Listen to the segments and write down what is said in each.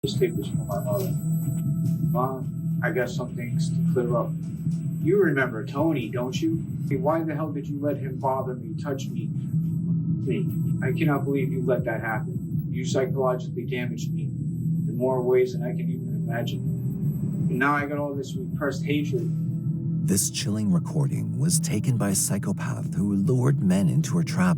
This tape is from my mother. Mom, I got some things to clear up. You remember Tony, don't you? Hey, why the hell did you let him bother me, touch me? I cannot believe you let that happen. You psychologically damaged me in more ways than I can even imagine. And now I got all this repressed hatred. This chilling recording was taken by a psychopath who lured men into her trap,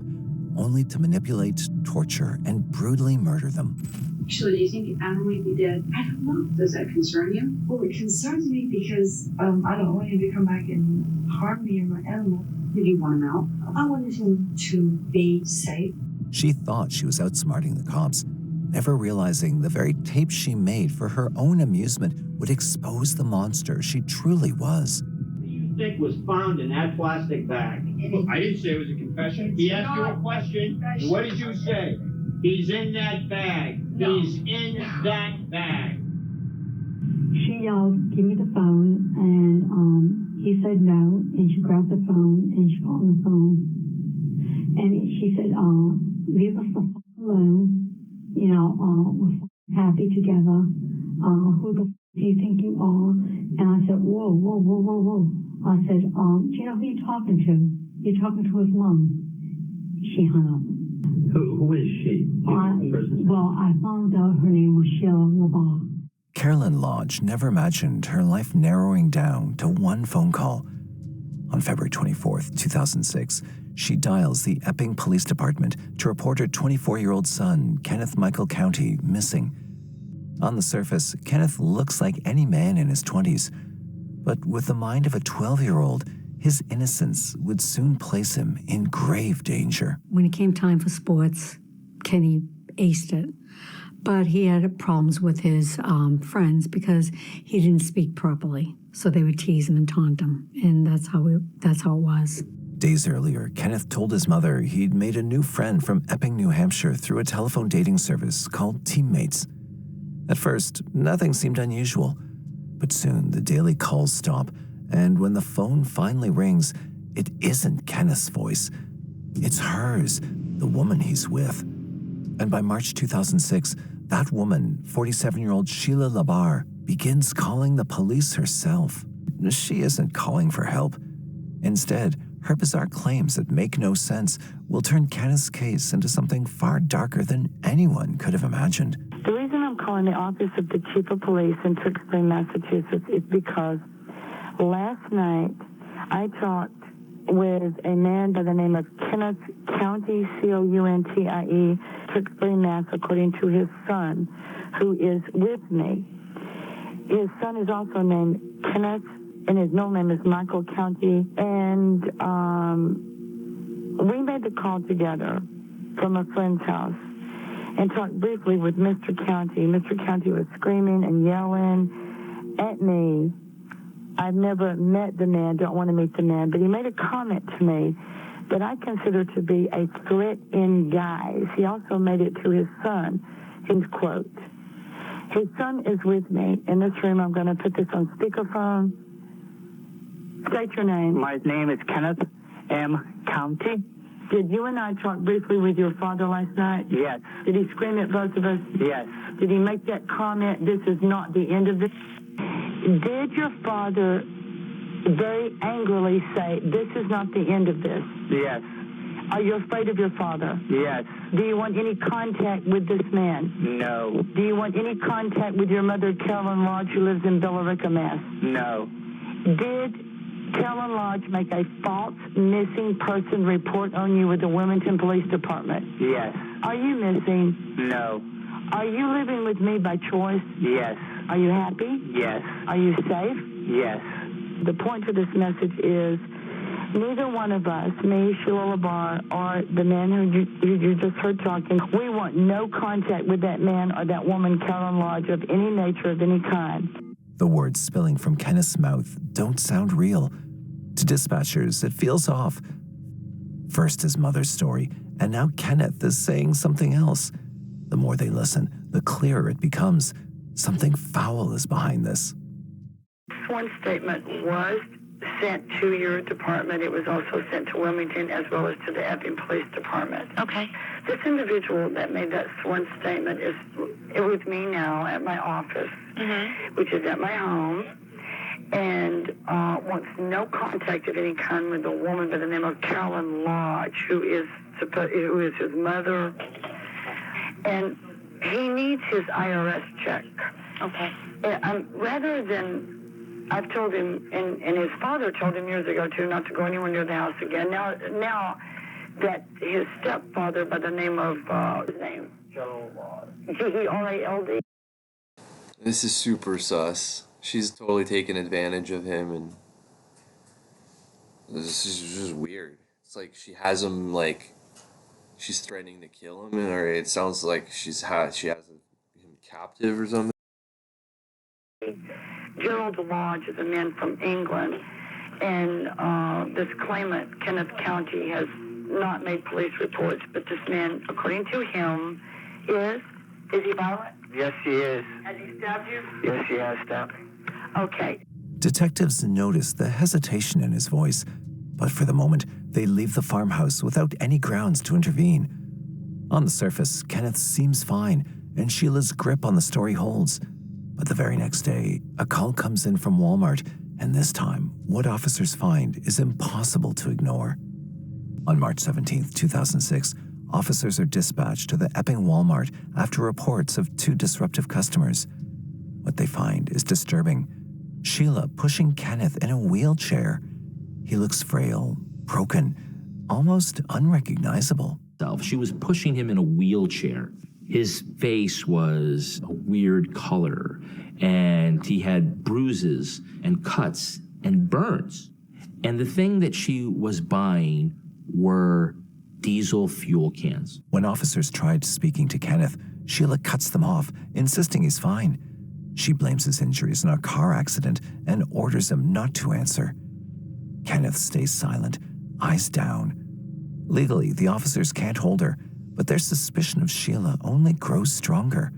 only to manipulate, torture, and brutally murder them. Actually, do you think Adam might be dead? I don't know. Does that concern you? Well, it concerns me because I don't want him to come back and harm me or my animal. Did you want him out? I wanted him to be safe. She thought she was outsmarting the cops, never realizing the very tape she made for her own amusement would expose the monster she truly was. What do you think was found in that plastic bag? I didn't say it was a confession. He asked you a question, and what did you say? He's in that bag. No. He's in that bag. She yelled, "Give me the phone," and he said no, and she grabbed the phone, and she got on the phone, and she said, "Leave us the fuck alone, we're happy together, who the fuck do you think you are?" And I said, whoa, I said, "Do you know who you're talking to? You're talking to his mom." She hung up. Who is she? I found out her name was Sheila LaBarre. Carolyn Lodge never imagined her life narrowing down to one phone call. On February 24th, 2006, she dials the Epping Police Department to report her 24-year-old son, Kenneth Michael County, missing. On the surface, Kenneth looks like any man in his 20s, but with the mind of a 12-year-old, his innocence would soon place him in grave danger. When it came time for sports, Kenny aced it. But he had problems with his friends because he didn't speak properly. So they would tease him and taunt him. And that's how it was. Days earlier, Kenneth told his mother he'd made a new friend from Epping, New Hampshire through a telephone dating service called Teammates. At first, nothing seemed unusual. But soon, the daily calls stop. And when the phone finally rings, it isn't Kenneth's voice. It's hers, the woman he's with. And by March 2006, that woman, 47-year-old Sheila LaBarre, begins calling the police herself. She isn't calling for help. Instead, her bizarre claims that make no sense will turn Kenneth's case into something far darker than anyone could have imagined. The reason I'm calling the office of the chief of police in Tewksbury, Massachusetts is because last night I talked with a man by the name of Kenneth County, Countie, Tewksbury, Mass, according to his son, who is with me. His son is also named Kenneth, and his middle name is Michael County. And we made the call together from a friend's house and talked briefly with Mr. County. Mr. County was screaming and yelling at me. I've never met the man, don't want to meet the man, but he made a comment to me that I consider to be a threat in guise. He also made it to his son, his quote. His son is with me in this room. I'm going to put this on speakerphone. State your name. My name is Kenneth M. County. Did you and I talk briefly with your father last night? Yes. Did he scream at both of us? Yes. Did he make that comment, "This is not the end of this"? Did your father very angrily say, "This is not the end of this"? Yes. Are you afraid of your father? Yes. Do you want any contact with this man? No. Do you want any contact with your mother, Carolyn Lodge, who lives in Billerica, Mass? No. Did Carolyn Lodge make a false missing person report on you with the Wilmington Police Department? Yes. Are you missing? No. Are you living with me by choice? Yes. Are you happy? Yes. Are you safe? Yes. The point of this message is neither one of us, me, Sheila LaBarre, or the man who you just heard talking, we want no contact with that man or that woman, Carolyn Lodge, of any nature, of any kind. The words spilling from Kenneth's mouth don't sound real. To dispatchers, it feels off. First his mother's story, and now Kenneth is saying something else. The more they listen, the clearer it becomes. Something foul is behind this. One statement was sent to your department. It was also sent to Wilmington as well as to the Epping Police Department. Okay. This individual that made that sworn statement is with me now at my office, which is at my home, and wants no contact of any kind with a woman by the name of Carolyn Lodge, who is his mother, and he needs his IRS check. Okay. Rather than, I've told him, and his father told him years ago too, not to go anywhere near the house again. Now that his stepfather by the name of his name, Gerald, This is super sus. She's totally taken advantage of him, and this is just weird. It's like she has him, like she's threatening to kill him, or it sounds like she has him captive or something. Gerald Lodge is a man from England, and this claimant, Kenneth County, has not made police reports, but this man, according to him, is he violent? Yes, he is. Has he stabbed you? Yes, he has stabbed me. Okay. Detectives notice the hesitation in his voice, but for the moment, they leave the farmhouse without any grounds to intervene. On the surface, Kenneth seems fine, and Sheila's grip on the story holds. But the very next day, a call comes in from Walmart, and this time, what officers find is impossible to ignore. On March 17, 2006, officers are dispatched to the Epping Walmart after reports of two disruptive customers. What they find is disturbing. Sheila pushing Kenneth in a wheelchair. He looks frail, broken, almost unrecognizable. She was pushing him in a wheelchair. His face was a weird color, and he had bruises and cuts and burns. And the thing that she was buying were diesel fuel cans. When officers tried speaking to Kenneth, Sheila cuts them off, insisting he's fine. She blames his injuries on a car accident and orders him not to answer. Kenneth stays silent, eyes down. Legally, the officers can't hold her, but their suspicion of Sheila only grows stronger.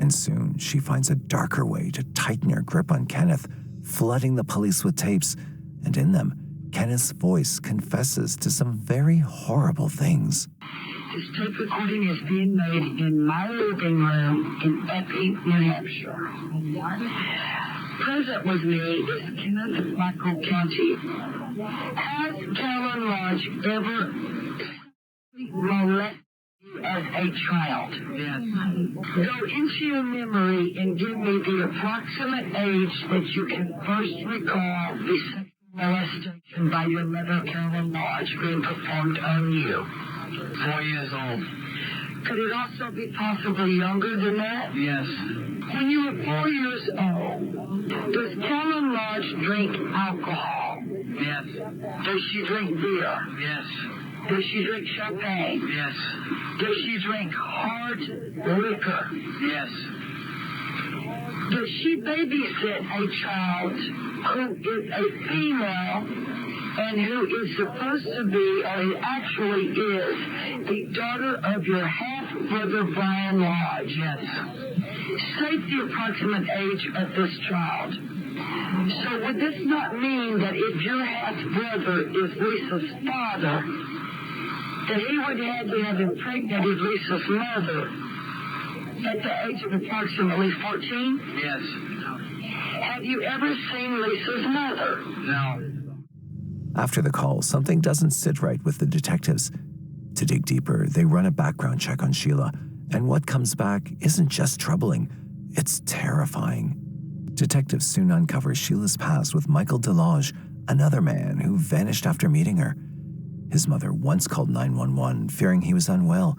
And soon, she finds a darker way to tighten her grip on Kenneth, flooding the police with tapes, and in them, Kenneth's voice confesses to some very horrible things. This tape recording is being made in my living room in Epping, New Hampshire. Present with me is Kenneth Michael County. Has Carolyn Lodge ever molested you as a child? Yes. Go into your memory and give me the approximate age that you can first recall the sexual molestation by your mother, Carolyn Lodge, being performed on you. 4 years old. Could it also be possibly younger than that? Yes. When you were 4 years old, does Carolyn Lodge drink alcohol? Yes. Does she drink beer? Yes. Does she drink champagne? Yes. Does she drink hard liquor? Yes. Does she babysit a child who is a female and who is supposed to be, or he actually is, the daughter of your half-brother Brian Lodge? Yes. State the approximate age of this child. So would this not mean that if your half-brother is Lisa's father, that he would have to have impregnated Lisa's mother at the age of approximately 14? Yes. Have you ever seen Lisa's mother? No. After the call, something doesn't sit right with the detectives. To dig deeper, they run a background check on Sheila, and what comes back isn't just troubling, it's terrifying. Detectives soon uncover Sheila's past with Michael Delage, another man who vanished after meeting her. His mother once called 911, fearing he was unwell.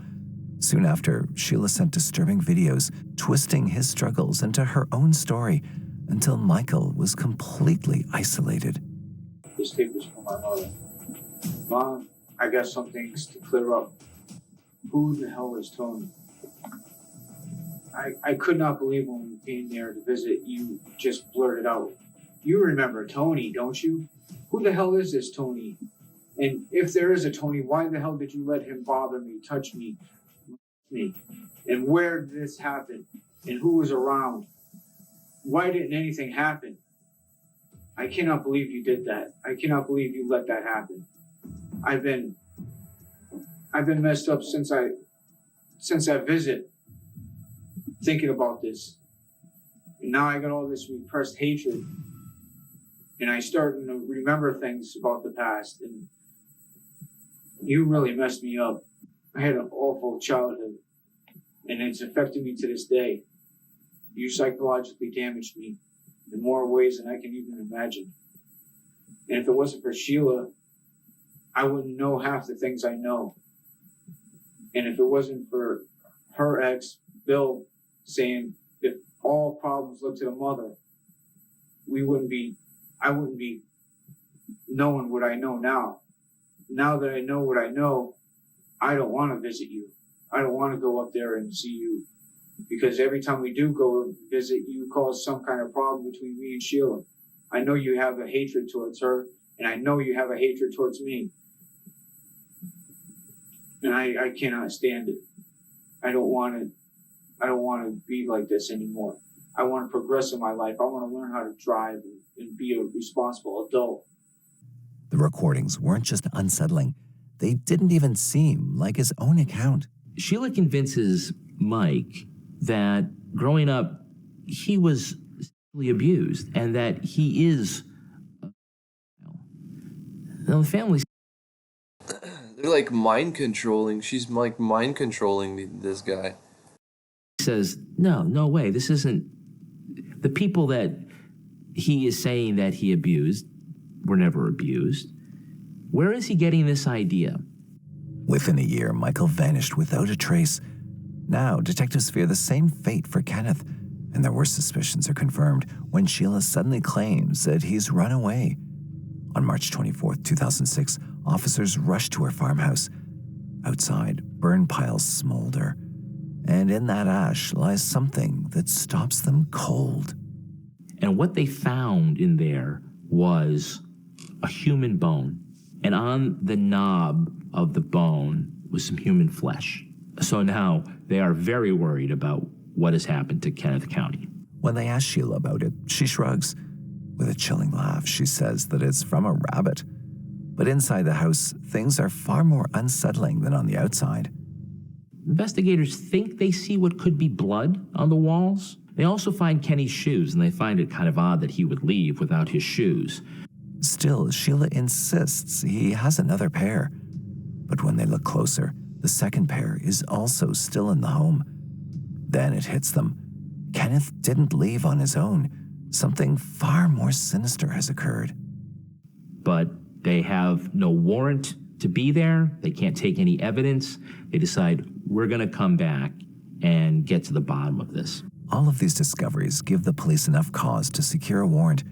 Soon after, Sheila sent disturbing videos, twisting his struggles into her own story, until Michael was completely isolated. This tape was from my mother. Mom, I got some things to clear up. Who the hell is Tony? I could not believe when we came there to visit, you just blurted out. You remember Tony, don't you? Who the hell is this Tony? And if there is a Tony, why the hell did you let him bother me, touch me? And where did this happen? And who was around? Why didn't anything happen? I cannot believe you did that. I cannot believe you let that happen. I've been messed up since that visit, thinking about this. And now I got all this repressed hatred. And I starting to remember things about the past. And you really messed me up. I had an awful childhood. And it's affected me to this day. You psychologically damaged me in more ways than I can even imagine. And if it wasn't for Sheila, I wouldn't know half the things I know. And if it wasn't for her ex, Bill, saying if all problems look to the mother, I wouldn't be knowing what I know now. Now that I know what I know, I don't want to visit you. I don't want to go up there and see you. Because every time we do go visit, you cause some kind of problem between me and Sheila. I know you have a hatred towards her, and I know you have a hatred towards me. And I cannot stand it. I don't want to be like this anymore. I want to progress in my life. I want to learn how to drive and be a responsible adult. The recordings weren't just unsettling. They didn't even seem like his own account. Sheila convinces Mike that growing up, he was sexually abused and that he is. Now, the family's. They're like mind controlling. She's like mind controlling this guy. Says, no way. This isn't. The people that he is saying that he abused were never abused. Where is he getting this idea? Within a year, Michael vanished without a trace. Now, detectives fear the same fate for Kenneth, and their worst suspicions are confirmed when Sheila suddenly claims that he's run away. On March 24, 2006, officers rushed to her farmhouse. Outside, burn piles smolder, and in that ash lies something that stops them cold. And what they found in there was a human bone, and on the knob of the bone was some human flesh. So now they are very worried about what has happened to Kenneth County. When they ask Sheila about it, she shrugs. With a chilling laugh, she says that it's from a rabbit. But inside the house, things are far more unsettling than on the outside. Investigators think they see what could be blood on the walls. They also find Kenny's shoes, and they find it kind of odd that he would leave without his shoes. Still, Sheila insists he has another pair. But when they look closer, the second pair is also still in the home. Then it hits them. Kenneth didn't leave on his own. Something far more sinister has occurred. But they have no warrant to be there. They can't take any evidence. They decide, we're going to come back and get to the bottom of this. All of these discoveries give the police enough cause to secure a warrant.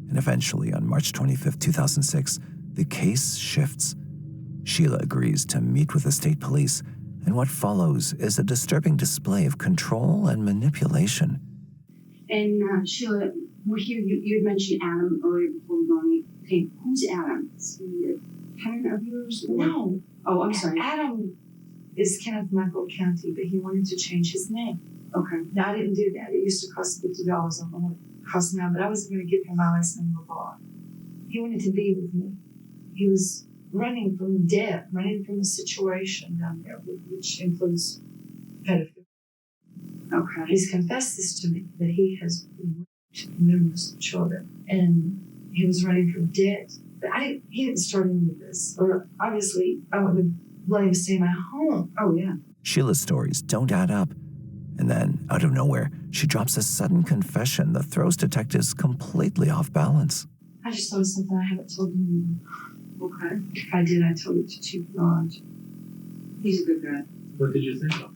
And eventually, on March 25, 2006, the case shifts. Sheila agrees to meet with the state police, and what follows is a disturbing display of control and manipulation. And Sheila, we're here. You had mentioned Adam earlier before we go on. Okay, who's Adam? Is he a parent of yours? Or? No. Oh, I'm sorry. Adam is Kenneth Michael County, but he wanted to change his name. Okay. No, I didn't do that. It used to cost $50. I don't know what it costs now, but I wasn't going to give him my last name or bar. He wanted to be with me. He was running from death, running from a situation down there, which includes pedophilia. Okay. He's confessed this to me, that he has raped numerous children, and he was running from debt. But he didn't start any of this. Or obviously, I wouldn't let him stay in my home. Oh, yeah. Sheila's stories don't add up. And then, out of nowhere, she drops a sudden confession that throws detectives completely off balance. I just thought of something I haven't told you. Okay. If I did, I told it to Chief Lodge. He's a good guy. What did you think of?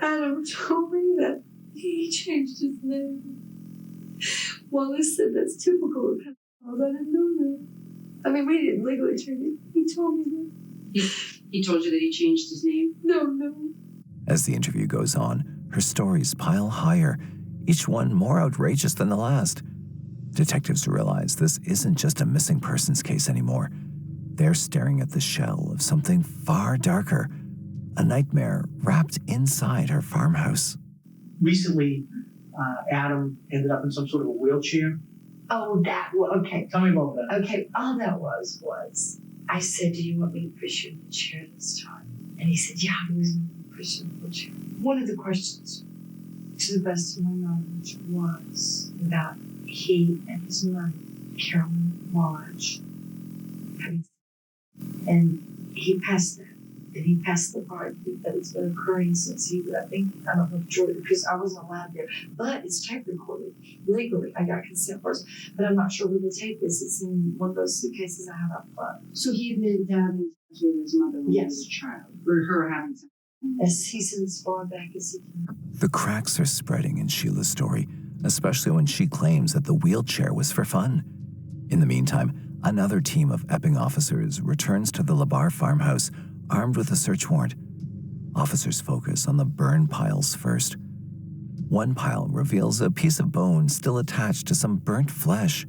Adam told me that he changed his name. Wallace said that's typical of him. I didn't know that. I mean, we didn't legally change it. He told me that. He told you that he changed his name? No. As the interview goes on, her stories pile higher, each one more outrageous than the last. Detectives realize this isn't just a missing persons case anymore. They're staring at the shell of something far darker, a nightmare wrapped inside her farmhouse. Recently, Adam ended up in some sort of a wheelchair? Oh, okay. Tell me about that. Okay, all that was I said, do you want me to push you in the chair this time? And he said, yeah, he was going to push you in the wheelchair. One of the questions, to the best of my knowledge, was that he and his mother, Carolyn Lodge, and he passed that. And he passed the part that it's been occurring since I don't know if Jordan, because I wasn't allowed there. But it's tape recorded legally. I got consent first, but I'm not sure where the tape is. It's in one of those suitcases I have up front. So he admitted that having sex with his mother when he was a child, or her having sex. As he said, as far back as he can. The cracks are spreading in Sheila's story, especially when she claims that the wheelchair was for fun. In the meantime, another team of Epping officers returns to the LeBar farmhouse armed with a search warrant. Officers focus on the burn piles first. One pile reveals a piece of bone still attached to some burnt flesh.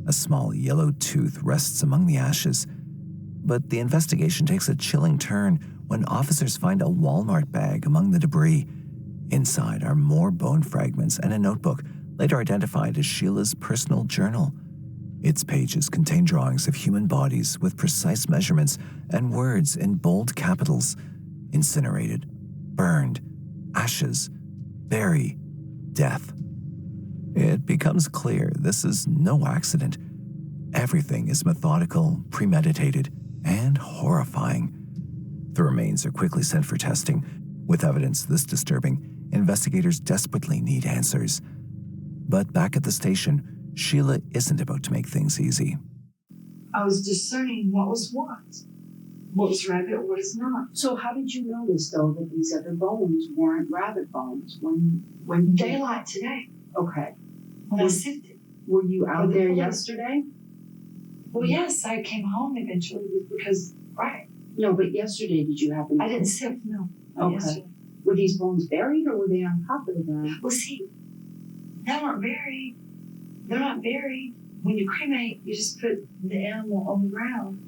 A small yellow tooth rests among the ashes. But the investigation takes a chilling turn when officers find a Walmart bag among the debris. Inside are more bone fragments and a notebook, later identified as Sheila's personal journal. Its pages contain drawings of human bodies with precise measurements and words in bold capitals: incinerated, burned, ashes, bury, death. It becomes clear this is no accident. Everything is methodical, premeditated, and horrifying. The remains are quickly sent for testing. With evidence this disturbing, investigators desperately need answers. But back at the station, Sheila isn't about to make things easy. I was discerning what was rabbit, what is not. So how did you notice, though, that these other bones weren't rabbit bones when Daylight today, Okay. when I sifted. Were you out For the there police. yesterday? Well, yes, I came home eventually because, right, No, but yesterday did you happen? I didn't sift, no. Not Okay. yesterday. Were these bones buried or were they on top of the ground? Well, see, they weren't buried. They're not buried. When you cremate, you just put the animal on the ground.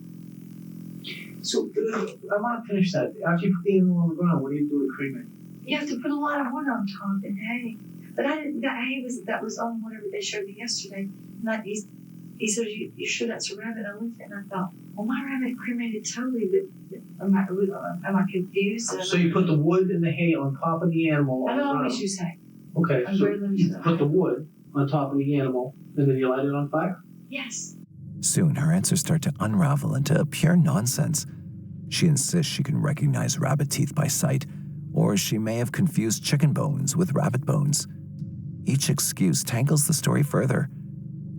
So, I want to finish that. After you put the animal on the ground, what do you do with cremate? You have to put a lot of wood on top and hay. But I didn't. That was on whatever they showed me yesterday. Not he said, "You sure that's a rabbit?" I looked at it and I thought, "Well, my rabbit cremated totally, but am I confused?" So you put the wood and the hay on top of the animal. I on the don't always ground. use hay. Okay, I'm so very limited you to put the hay. wood on top of the animal, and then you light it on fire? Yes. Soon, her answers start to unravel into pure nonsense. She insists she can recognize rabbit teeth by sight, or she may have confused chicken bones with rabbit bones. Each excuse tangles the story further.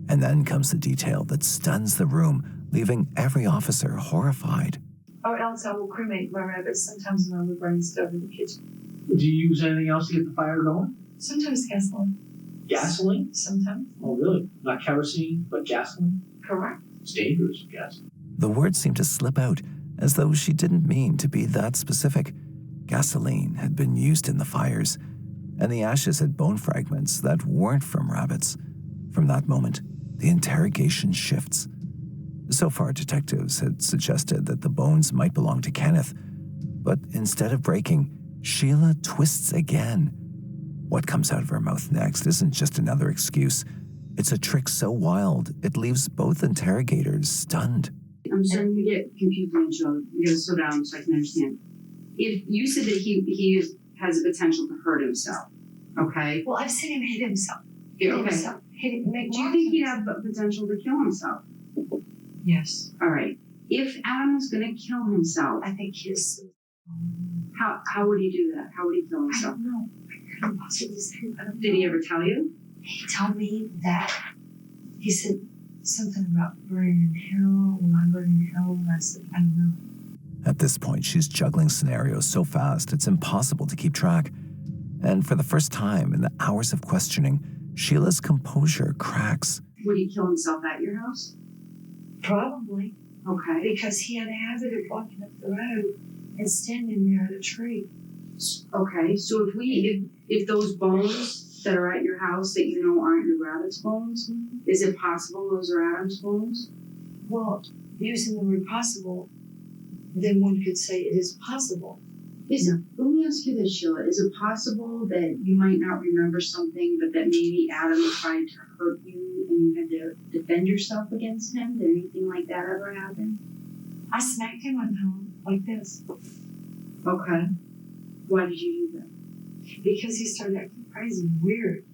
And then comes the detail that stuns the room, leaving every officer horrified. Or else I will cremate my rabbits sometimes when I would burn stuff in the kitchen. Do you use anything else to get the fire going? Sometimes gasoline. Gasoline? Sometimes. Oh, really? Not kerosene, but gasoline? Correct. It's dangerous, gasoline. The words seemed to slip out, as though she didn't mean to be that specific. Gasoline had been used in the fires, and the ashes had bone fragments that weren't from rabbits. From that moment, the interrogation shifts. So far, detectives had suggested that the bones might belong to Kenneth, but instead of breaking, Sheila twists again. What comes out of her mouth next isn't just another excuse. It's a trick so wild, it leaves both interrogators stunned. I'm starting to get confused, Angela. You gotta slow down so I can understand. If you said that he has the potential to hurt himself, okay? Well, I've seen him hit himself. Yeah, okay. Himself. Hit it, make Do you think he'd have the potential to kill himself? Yes. All right. If Adam was gonna kill himself, I think his. how would he do that? How would he kill I himself? don't know. I couldn't possibly say. I don't Did know. he ever tell you? He told me that he said something about burning in hell. Will I burn in hell? And I said, I don't know. At this point, she's juggling scenarios so fast it's impossible to keep track. And for the first time in the hours of questioning, Sheila's composure cracks. Would he kill himself at your house? Probably. Okay. Because he had a habit of walking up the road and standing near a tree. Okay. So if those bones that are at your house that you know aren't your rabbit's bones, is it possible those are Adam's bones? Well, using the word possible, then one could say it is possible. Let me ask you this, Sheila. Is it possible that you might not remember something, but that maybe Adam tried to hurt you and you had to defend yourself against him? Did anything like that ever happen? I smacked him one time, like this. Okay. Why did you do that? Because he started acting crazy and weird.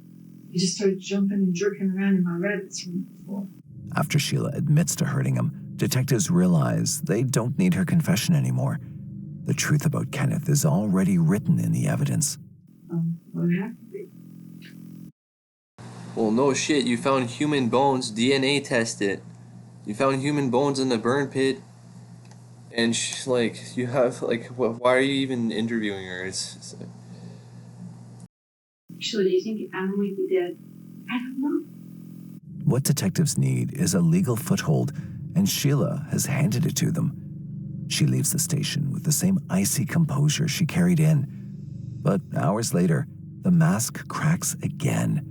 He just started jumping and jerking around in my rabbit's room before. After Sheila admits to hurting him, detectives realize they don't need her confession anymore. The truth about Kenneth is already written in the evidence. Well, it had to be. Well, no shit, you found human bones, DNA tested. You found human bones in the burn pit. And you have, why are you even interviewing her? It's Sheila, do you think Adam might be dead? I don't know. What detectives need is a legal foothold, and Sheila has handed it to them. She leaves the station with the same icy composure she carried in. But hours later, the mask cracks again.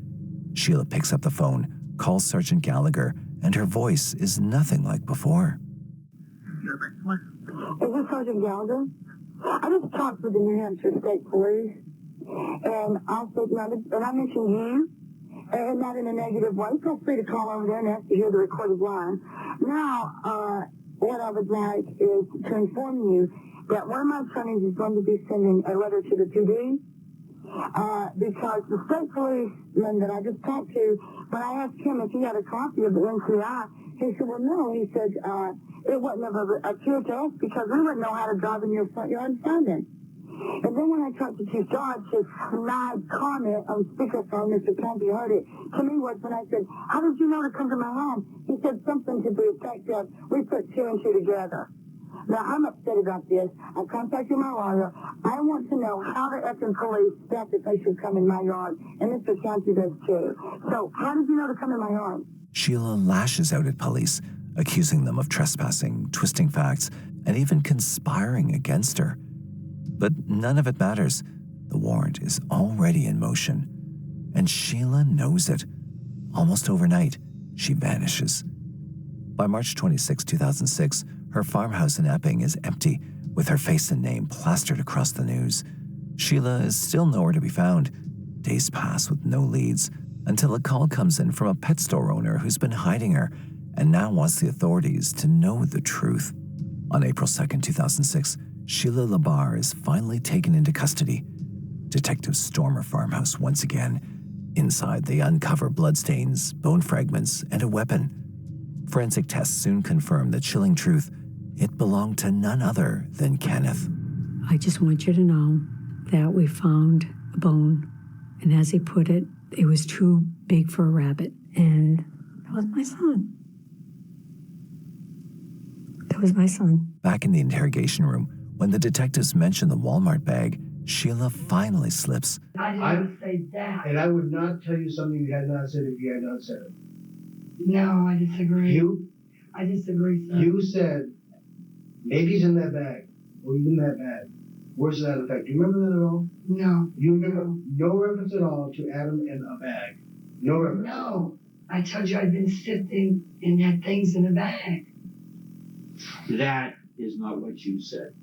Sheila picks up the phone, calls Sergeant Gallagher, and her voice is nothing like before. Is this Sergeant Gallagher? I just talked with the New Hampshire State Police, and also, and I mentioned you, and not in a negative way. Feel free to call over there and ask to hear the recorded line. Now, what I would like is to inform you that one of my attorneys is going to be sending a letter to the PD, because the state policeman that I just talked to, when I asked him if he had a copy of the NCI, he said, well, no. He said, it wouldn't have appeared to us because we wouldn't know how to drive in your front yard and find it. And then when I talked to Chief George, his snide comment on speakerphone, Mr. Canby heard it, to me was when I said, how did you know to come to my home? He said something to the effect of, we put two and two together. Now, I'm upset about this. I contacted my lawyer. I want to know how the effing police felt that they should come in my yard, and Mr. Canby does too. So, how did you know to come in my yard? Sheila lashes out at police, accusing them of trespassing, twisting facts, and even conspiring against her. But none of it matters. The warrant is already in motion. And Sheila knows it. Almost overnight, she vanishes. By March 26, 2006, her farmhouse in Epping is empty, with her face and name plastered across the news. Sheila is still nowhere to be found. Days pass with no leads, until a call comes in from a pet store owner who's been hiding her and now wants the authorities to know the truth. On April 2nd, 2006, Sheila Labar is finally taken into custody. Detectives storm her farmhouse once again. Inside, they uncover bloodstains, bone fragments, and a weapon. Forensic tests soon confirm the chilling truth. It belonged to none other than Kenneth. I just want you to know that we found a bone, and as he put it, it was too big for a rabbit, and that was my son. That was my son. Back in the interrogation room, when the detectives mention the Walmart bag, Sheila finally slips. I didn't say that. And I would not tell you something you had not said if you had not said it. No, I disagree. I disagree, sir. You said, maybe he's in that bag, or he's in that bag. Words to that effect. Do you remember that at all? No. You remember no reference at all to Adam in a bag? No reference? No. I told you I'd been sifting and had things in a bag. That is not what you said.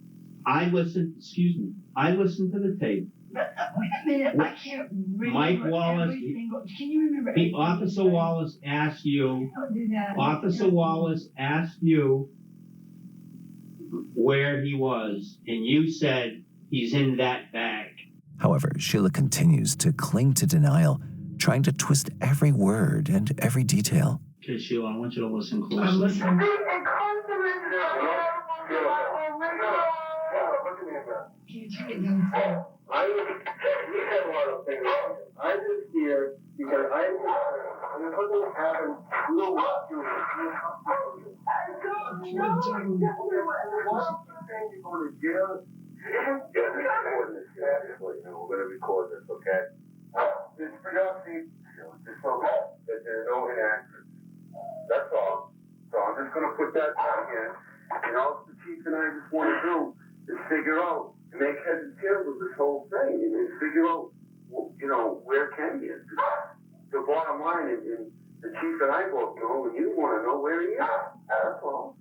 I listened to the tape. But wait a minute, I can't remember Mike Wallace, every single, can you remember the everything Officer you said? Wallace asked you, Don't do that. Officer Wallace asked you where he was, and you said he's in that bag. However, Sheila continues to cling to denial, trying to twist every word and every detail. Okay, Sheila, I want you to listen closely. I'm listening. Can you turn it down? You said a lot of things. I'm just here because I'm something happened. We don't want to. We're going to record this, okay? It's production, just so that there's no inaccuracy. That's all. So I'm just going to put that down here. And all the chief and I just want to do is figure out and make heads and tails of this whole thing and figure out, where Kenny is. The bottom line is, the chief and I both know, and you want to know where he is. That's all.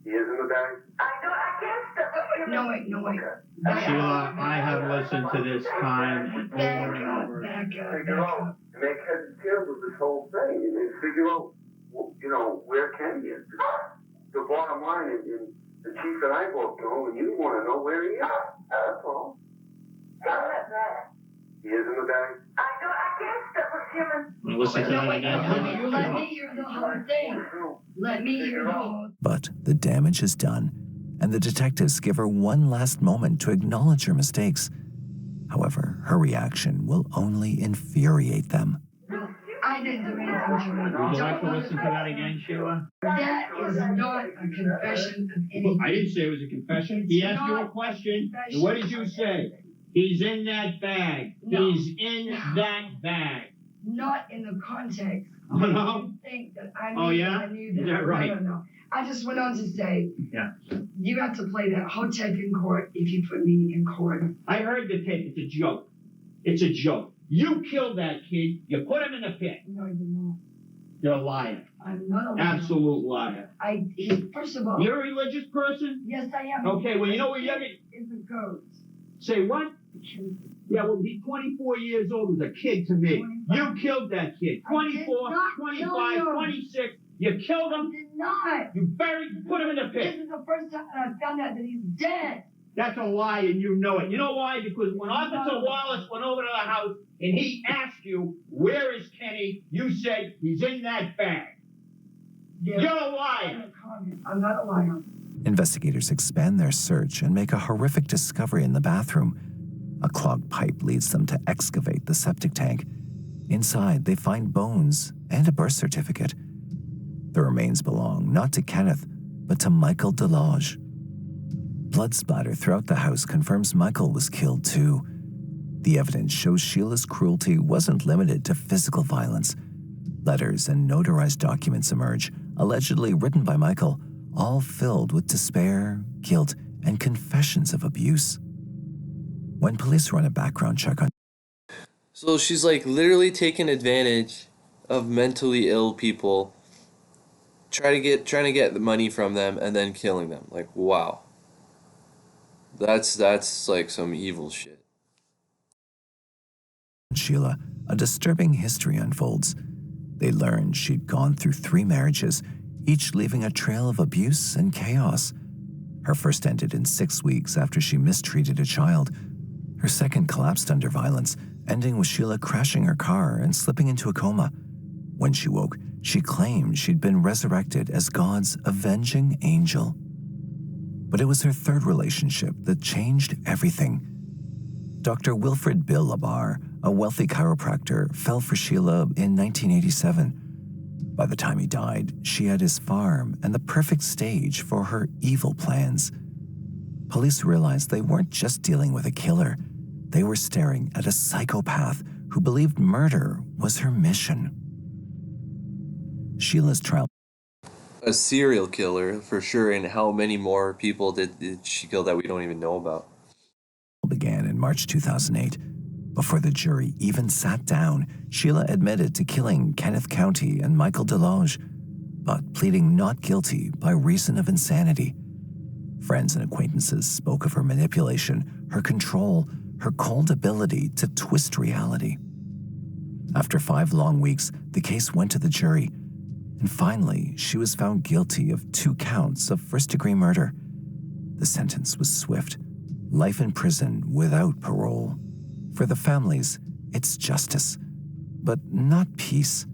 He is in the bag? I can't step up here. No, wait. Sheila, I have listened to this time and over and over. Figure out, to make heads and tails of this whole thing, and figure out, where Kenny is. The bottom line is, the chief and I both know, and you want to know where he is. That's all. He is in the bag? I can't step with him. Want to listen to that again? Let me hear the whole thing. Let me hear the whole thing. But the damage is done, and the detectives give her one last moment to acknowledge her mistakes. However, her reaction will only infuriate them. I didn't do anything to her. Would you like to listen to that again, Sheila? That is not a confession of anything. I didn't say it was a confession. He asked you a question, and what did you say? He's in that bag. No. He's in that bag. Not in the context. Oh, no? You think that I knew, Oh, yeah? I knew that. Is that right? No. I just went on to say, Yeah. you have to play that whole tape in court if you put me in court. I heard the tape. It's a joke. It's a joke. You killed that kid. You put him in the pit. No, you're not. You're a liar. I'm not a liar. Absolute liar. First of all. You're a religious person? Yes, I am. Okay, well, you know what you're getting? In the codes. Say what? Yeah, well, he's 24 years old. He's a kid to me. 25. You killed that kid. 24, 25, 26. You killed him. I did not. You put him in the This pit. is the first time that I found out that he's dead. That's a lie, and you know it. You know why? Because when Officer Wallace went over to the house and he asked you, where is Kenny? You said, he's in that bag. Yeah. You're a liar. I'm not a liar. Investigators expand their search and make a horrific discovery in the bathroom. A clogged pipe leads them to excavate the septic tank. Inside, they find bones and a birth certificate. The remains belong not to Kenneth, but to Michael Delage. Blood splatter throughout the house confirms Michael was killed too. The evidence shows Sheila's cruelty wasn't limited to physical violence. Letters and notarized documents emerge, allegedly written by Michael, all filled with despair, guilt, and confessions of abuse. When police run a background check on... So she's like literally taking advantage of mentally ill people, trying to get the money from them and then killing them. Like, wow. That's like some evil shit. Sheila, a disturbing history unfolds. They learn she'd gone through 3 marriages, each leaving a trail of abuse and chaos. Her first ended in 6 weeks after she mistreated a child. Her second collapsed under violence, ending with Sheila crashing her car and slipping into a coma. When she woke, she claimed she'd been resurrected as God's avenging angel. But it was her third relationship that changed everything. Dr. Wilfred Bill Labar, a wealthy chiropractor, fell for Sheila in 1987. By the time he died, she had his farm and the perfect stage for her evil plans. Police realized they weren't just dealing with a killer. They were staring at a psychopath who believed murder was her mission. Sheila's trial... A serial killer, for sure, and how many more people did she kill that we don't even know about? Began in March 2008. Before the jury even sat down, Sheila admitted to killing Kenneth County and Michael Delage, but pleading not guilty by reason of insanity. Friends and acquaintances spoke of her manipulation, her control, her cold ability to twist reality. After 5 long weeks, the case went to the jury, and finally, she was found guilty of 2 counts of first-degree murder. The sentence was swift: life in prison without parole. For the families, it's justice, but not peace.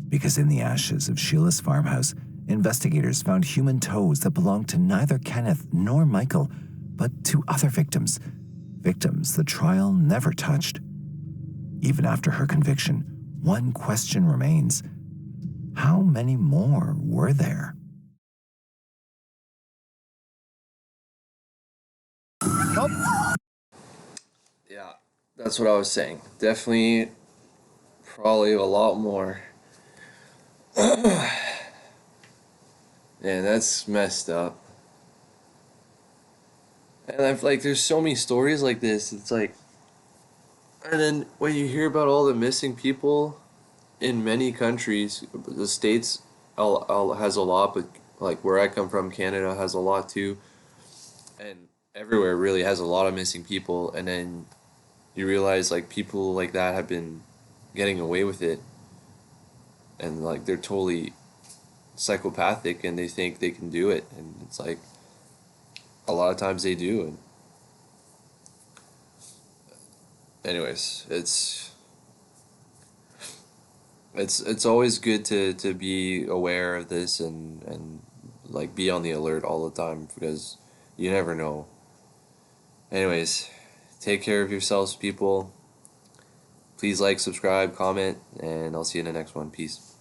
Because in the ashes of Sheila's farmhouse, investigators found human toes that belonged to neither Kenneth nor Michael, but to other victims the trial never touched. Even after her conviction, one question remains: how many more were there? Yeah, that's what I was saying. Definitely, probably a lot more. Man, that's messed up. And I've there's so many stories like this. It's like, and then when you hear about all the missing people in many countries, the states has a law, but like where I come from, Canada has a lot too, and everywhere really has a lot of missing people. And then you realize like people like that have been getting away with it, and like they're totally psychopathic and they think they can do it, and it's like a lot of times they do. And anyways, it's always good to be aware of this and like be on the alert all the time, because you never know. Anyways, take care of yourselves, people. Please like, subscribe, comment, and I'll see you in the next one. Peace.